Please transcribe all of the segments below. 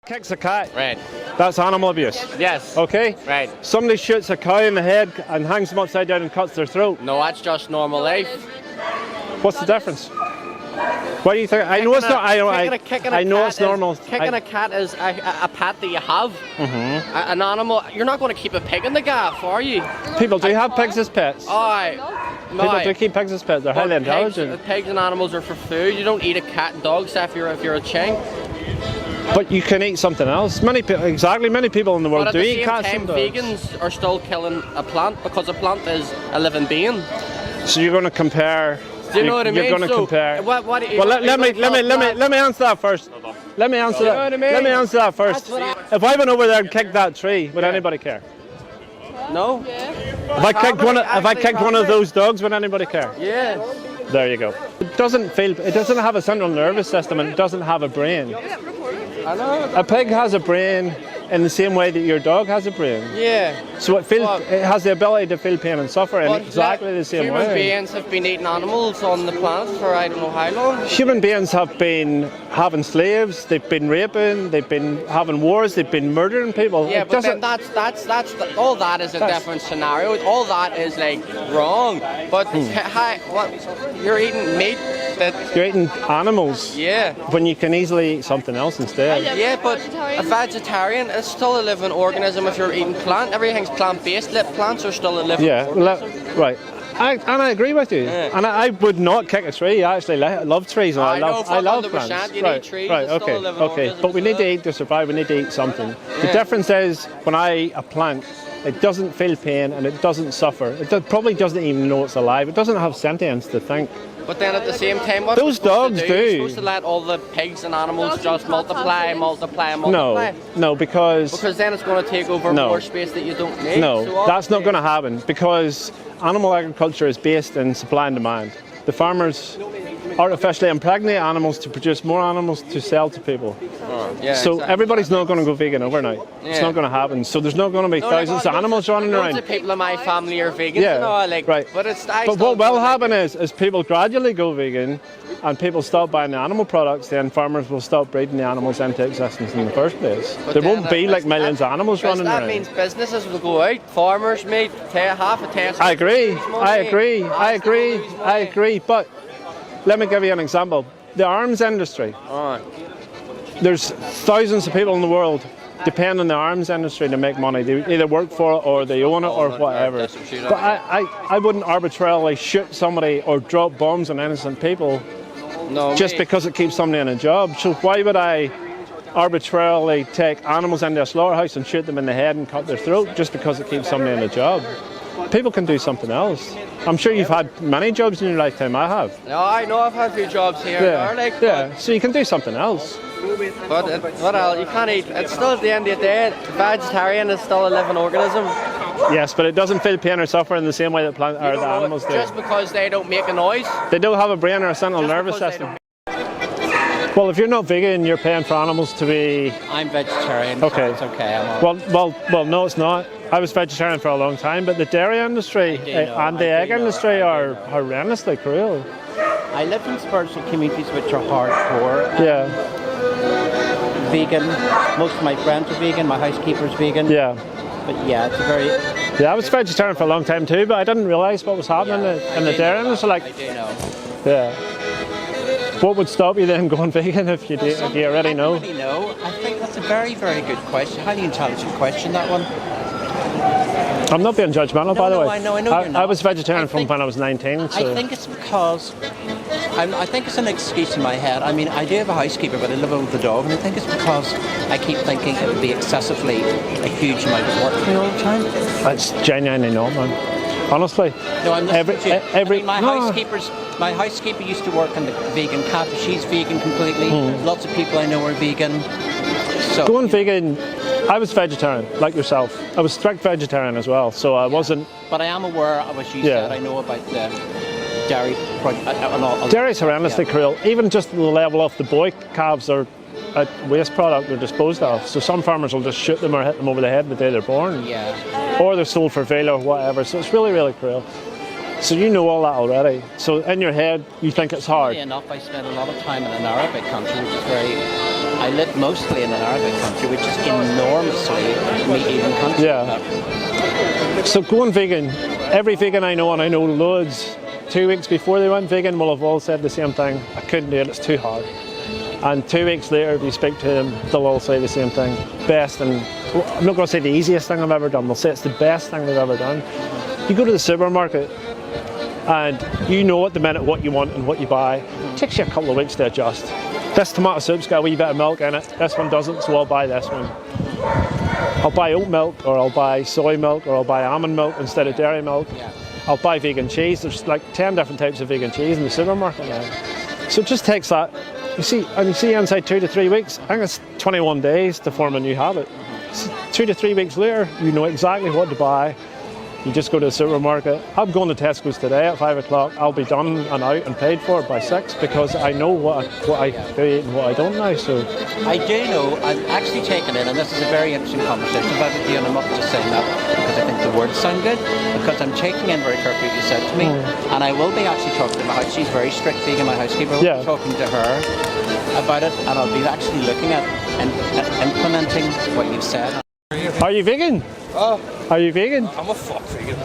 Kicks a cat. Right. That's animal abuse. Yes. Okay? Right. Somebody shoots a cow in the head and hangs them upside down and cuts their throat. No, that's just normal life. What's the difference? Why do you think? I know it's not. I know it's normal. Kicking a cat is a pet that you have. An animal. You're not going to keep a pig in the gaff, are you? People do have pigs as pets. Aye. People do keep pigs as pets. They're highly intelligent. Pigs and animals are for food. You don't eat a cat and dog, except if you're a chink. But you can eat something else. Many people in the world do eat cats and dogs. Vegans are still killing a plant because a plant is a living being. So you're going to compare. Do you know what I mean? You're going to compare. Well, let me answer that first. Let me answer that. Let me answer that first. If I went over there and kicked that tree, would anybody care? No. If I kicked one of those dogs, would anybody care? Yeah. There you go. It doesn't have a central nervous system and it doesn't have a brain. I know. A pig has a brain in the same way that your dog has a brain. Yeah. So it has the ability to feel pain and suffer in exactly the same way. Human beings have been eating animals on the planet for I don't know how long. Human beings have been having slaves, they've been raping, they've been having wars, they've been murdering people. Yeah, but then all that is a different scenario. All that is like wrong. But you're eating meat you're eating animals. Yeah. When you can easily eat something else instead. Yeah, but a vegetarian is still a living organism if you're eating plant. Everything's plant-based. Plants are still a living organism. Right. I agree with you. Yeah. And I would not kick a tree. I actually love trees. And I love plants. You need trees. Right. Okay. But we need to eat to survive. We need to eat something. Yeah. The difference is when I eat a plant, it doesn't feel pain and it doesn't suffer. It probably doesn't even know it's alive. It doesn't have sentience to think. But then at the same time, what those dogs do? You're supposed to let all the pigs and animals just multiply. No, because then it's going to take over more space that you don't need. No, so that's not going to happen because animal agriculture is based in supply and demand. The farmers artificially impregnate animals to produce more animals to sell to people. So everybody's not going to go vegan overnight. Yeah. It's not going to happen. So there's not going to be thousands of animals running around. Loads of people in my family are vegan. Right. But what will happen is people gradually go vegan and people stop buying the animal products, then farmers will stop breeding the animals into existence in the first place. There won't be like millions of animals running around. That means businesses will go out. Farmers make half a test. I agree. But let me give you an example. The arms industry. There's thousands of people in the world depend on the arms industry to make money. They either work for it or they own it or whatever. But I wouldn't arbitrarily shoot somebody or drop bombs on innocent people just because it keeps somebody in a job. So why would I arbitrarily take animals into a slaughterhouse and shoot them in the head and cut their throat just because it keeps somebody in a job? People can do something else. I'm sure you've had many jobs in your lifetime. I have. No, I know I've had a few jobs here and there. So you can do something else. But you can't eat. It's still at the end of the day, vegetarian is still a living organism. Yes, but it doesn't feel pain or suffer in the same way that the animals do. Just because they don't make a noise. They don't have a brain or a central nervous system. Well, if you're not vegan, you're paying for animals to be... I'm vegetarian, okay. So it's okay. Well, no, it's not. I was vegetarian for a long time, but the dairy industry and the egg industry are horrendously cruel. I live in spiritual communities which are hardcore. Vegan. Most of my friends are vegan. My housekeeper's vegan. Yeah. But yeah, it's a very... Yeah, I was vegetarian for a long time too, but I didn't realise what was happening in the dairy industry. I do know. Yeah. What would stop you then going vegan if you already know? I don't really know. I think that's a very, very good question. Highly intelligent question, that one. I'm not being judgmental, by the way. I know you're not. I was vegetarian from when I was 19. So. I think it's because... I think it's an excuse in my head. I mean, I do have a housekeeper, but I live with the dog, and I think it's because I keep thinking it would be excessively a huge amount of work for me all the time. That's genuinely not, man. Honestly. No, I'm listening my housekeeper used to work in the vegan cafe. She's vegan completely. Lots of people I know are vegan. So going vegan, I was vegetarian, like yourself. I was strict vegetarian as well, so I wasn't... But I am aware of what you said. I know about the dairy and all. Dairy's horrendously cruel. Even just the level of the boy calves are a waste product they're disposed of. So some farmers will just shoot them or hit them over the head the day they're born. Yeah. Or they're sold for veal or whatever. So it's really, really cruel. So you know all that already. So in your head, you think it's hard. Funny enough, I spent a lot of time in an Arabic country, which is very... I live mostly in an Arabic country, which is enormously meat-eating country. Yeah. So going vegan, every vegan I know, and I know loads, 2 weeks before they went vegan will have all said the same thing. I couldn't do it, it's too hard. And 2 weeks later, if you speak to them, they'll all say the same thing. Best, and I'm not going to say the easiest thing I've ever done, they'll say it's the best thing they've ever done. You go to the supermarket, and you know at the minute what you want and what you buy. It takes you a couple of weeks to adjust. This tomato soup's got a wee bit of milk in it, this one doesn't, so I'll buy this one. I'll buy oat milk, or I'll buy soy milk, or I'll buy almond milk instead of dairy milk. Yeah. I'll buy vegan cheese. There's like 10 different types of vegan cheese in the supermarket now. So it just takes that. You see inside 2 to 3 weeks, I think it's 21 days to form a new habit. 2 to 3 weeks later, you know exactly what to buy. You just go to the supermarket. I'm going to Tesco's today at 5 o'clock. I'll be done and out and paid for it by 6 because I know what I do eat and what I don't now. So I do know, I've actually taken in, and this is a very interesting conversation about it with you, and I'm not just saying that because I think the words sound good, because I'm taking in very carefully what you said to me, and I will be actually talking to my house. She's very strict vegan, my housekeeper. I'll be talking to her about it, and I'll be actually looking at and implementing what you've said. Are you vegan? Are you vegan? I'm a fuck vegan.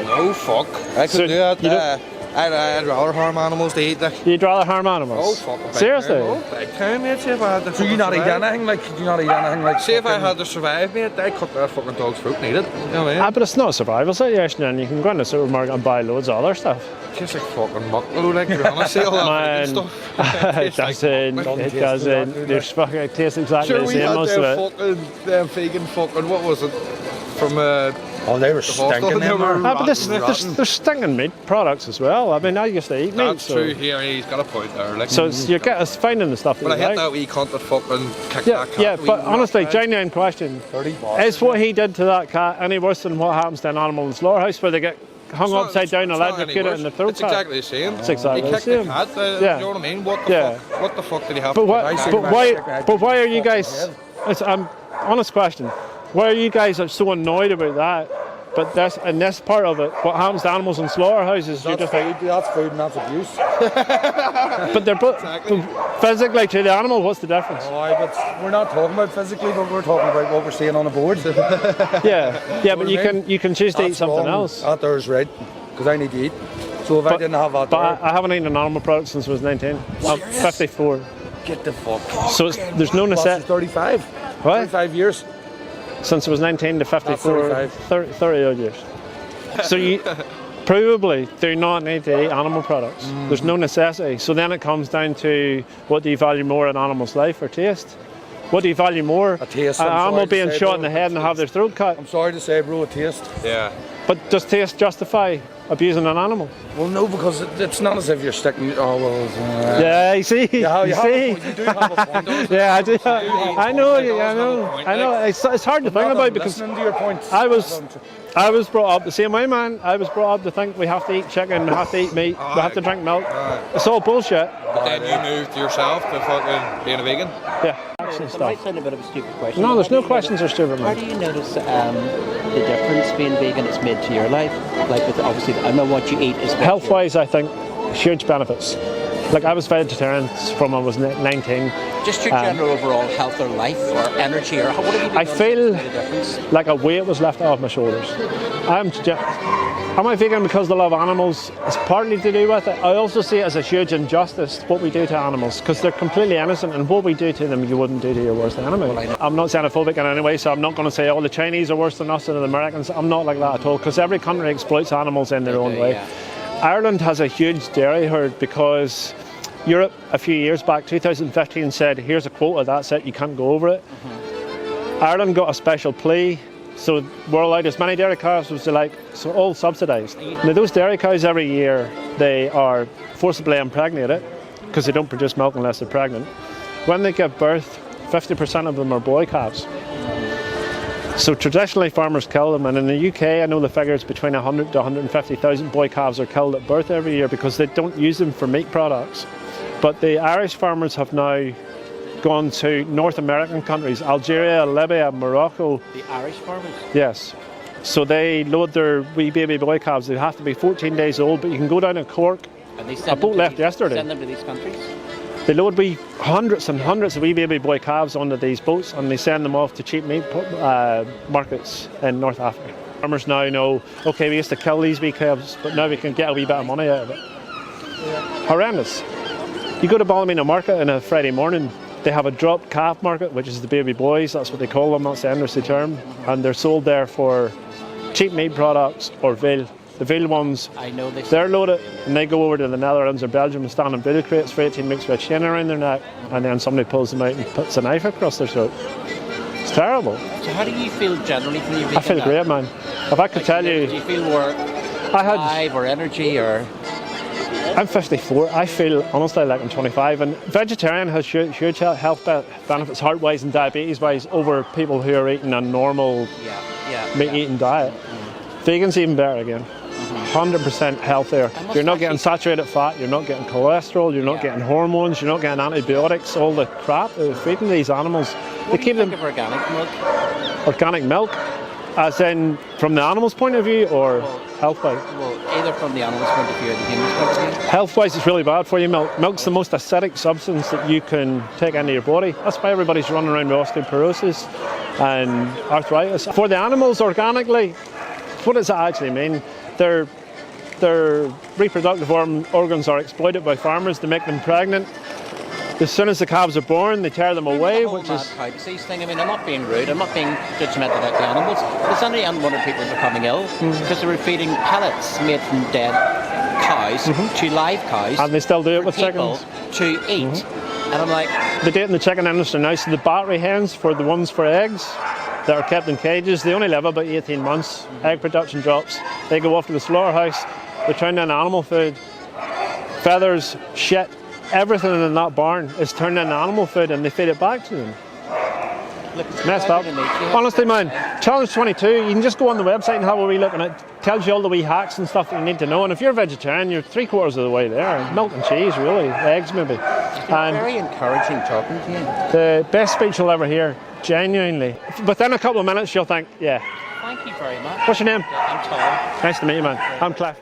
No fuck. I could So do that. I'd rather harm animals to eat. Like. You'd rather harm animals? Oh fuck. Big Seriously? time. Oh, big time, mate. See if I had to. So you not eat survive. anything like? Do you not eat anything like? See if I had to survive, mate. I'd cut that fucking dog's throat and eat it. You know what I mean? But it's not a survival situation, and you can go in the supermarket and buy loads of other stuff. It tastes like fucking muck, though, like, to be honest. See all that vegan stuff. It doesn't. It doesn't. There's fucking, it tastes exactly Sure, the we same, had most of it. them vegan fucking, what was it? From Oh, they were hostel, stinking. they Them were were. But there's stinking meat products as well. I mean, I used to eat meat. That's So, true here, he's got a point there. Like, so you're finding the stuff that but I you hit like. that wee cunt that fucking kicked Yeah, that cat. yeah, wee but honestly, rat, right? genuine question. 30 Is what he did to that cat any worse than what happens to an animal in the slaughterhouse where they get hung It's not- upside down and it's not any electrocuted worse. in the throat? It's exactly the same. It's exactly he the kicked same. the cat. Yeah. You know what I mean? What the Yeah. fuck? What the fuck did he have? But to why? do? But why are you guys? It's honest question. Why are you guys so annoyed about that? But in this part of it, what happens to animals in slaughterhouses, you're just like, That's food and that's abuse. but they're both physically to the animal. What's the difference? Aye, but we're not talking about physically, but we're talking about what we're seeing on the board. Yeah, but you can choose to eat something else. That there's right, because I need to eat. So if I didn't have that But there, I haven't eaten an animal product since I was 19. I'm 54. get the fuck. So there's no Plus necessity. 35. What? 35 years. Since I was 19 to 54, That's 30 odd years. So you probably do not need to eat animal products. There's no necessity. So then it comes down to what do you value more in animal's life or taste? What do you value more? A taste, An I'm sorry animal to being say, shot bro, in the head and have their throat cut. I'm sorry to say, bro, a taste. Yeah. But does taste justify abusing an animal? Well, no, because it's not as if you're sticking. Oh well. Yeah, you see, You you have see. a point. You do have a point. Yeah, I do. I know. It's hard to think about because listening to your points. I was brought up the same way, man. I was brought up to think we have to eat chicken, we have to eat meat, we have to drink milk. It's all bullshit. But then you moved yourself to fucking being a vegan. Yeah, action It might stuff. sound a bit of a stupid question. No, but there's how no do you questions are notice- stupid, How man. do you notice the difference being vegan it's made to your life? Like, with obviously, I know what you eat is Health-wise, I think huge benefits. Like I was vegetarian from I was 19. Just your general overall health or life or energy or what have you been I doing feel that's made a difference? like a weight was lifted off my shoulders. Am I vegan because the love of animals is partly to do with it? I also see it as a huge injustice what we do to animals because they're completely innocent and what we do to them you wouldn't do to your worst enemy. I'm not xenophobic in any way, so I'm not going to say the Chinese are worse than us and the Americans. I'm not like that at all because every country exploits animals in their own way. Yeah. Ireland has a huge dairy herd because Europe a few years back, 2015, said here's a quota, that's it, you can't go over it. Ireland got a special plea, so we're allowed as many dairy cows as they like, so all subsidised. Now those dairy cows every year, they are forcibly impregnated because they don't produce milk unless they're pregnant. When they give birth, 50% of them are boy calves. So traditionally farmers kill them, and in the UK I know the figures between 100 to 150,000 boy calves are killed at birth every year because they don't use them for meat products. But the Irish farmers have now gone to North American countries, Algeria, Libya, Morocco. The Irish farmers? Yes. So they load their wee baby boy calves. They have to be 14 days old, but you can go down in Cork. And they A boat left yesterday. Send them to these countries? They load hundreds and hundreds of wee baby boy calves onto these boats, and they send them off to cheap meat markets in North Africa. Farmers now know, okay, we used to kill these wee calves, but now we can get a wee bit of money out of it. Horrendous. You go to Ballymena Market on a Friday morning, they have a dropped calf market, which is the baby boys, that's what they call them, that's the industry term, and they're sold there for cheap meat products or veal. The veal ones, they're loaded and they go over to the Netherlands or Belgium and stand in veal crates for 18 weeks with a chain around their neck, and then somebody pulls them out and puts a knife across their throat. It's terrible. So how do you feel generally from your vegan I feel diet? great, man. If I could tell you... Do you feel more drive or energy or... I'm 54. I feel honestly like I'm 25, and vegetarian has huge health benefits, heart-wise and diabetes-wise, over people who are eating a normal meat-eating diet. Vegan's even better again. 100% healthier. You're not getting saturated fat, you're not getting cholesterol, you're not getting hormones, you're not getting antibiotics, all the crap they're feeding these animals. What do you think of organic milk? Organic milk, as in from the animal's point of view or health-wise? Well, either from the animal's point of view or the human's point of view. Health-wise, it's really bad for you. Milk's the most acidic substance that you can take into your body. That's why everybody's running around with osteoporosis and arthritis. For the animals, organically, what does that actually mean? Their reproductive organs are exploited by farmers to make them pregnant. As soon as the calves are born, they tear them away, which is... cow disease thing. I mean, I'm not being rude, I'm not being judgmental about the animals. There's only unwanted people becoming ill because they were feeding pellets made from dead cows to live cows. And they still do it with chickens. To eat. And I'm like... They do it in the chicken industry now. So the battery hens, for the ones for eggs, that are kept in cages, they only live about 18 months. Egg production drops. They go off to the slaughterhouse, they turn in animal food, feathers, shit, everything in that barn is turned into animal food, and they feed it back to them. Look, it's messed up. Honestly, man, Challenge 22, you can just go on the website and have a wee look, and it tells you all the wee hacks and stuff that you need to know. And if you're a vegetarian, you're 3/4 of the way there. Milk and cheese, really, eggs maybe. It's been very encouraging talking to you. The best speech you'll ever hear, genuinely. Within a couple of minutes, you'll think, yeah. Thank you very much. What's your name? I'm Tom. Nice to meet you, man. I'm Cliff.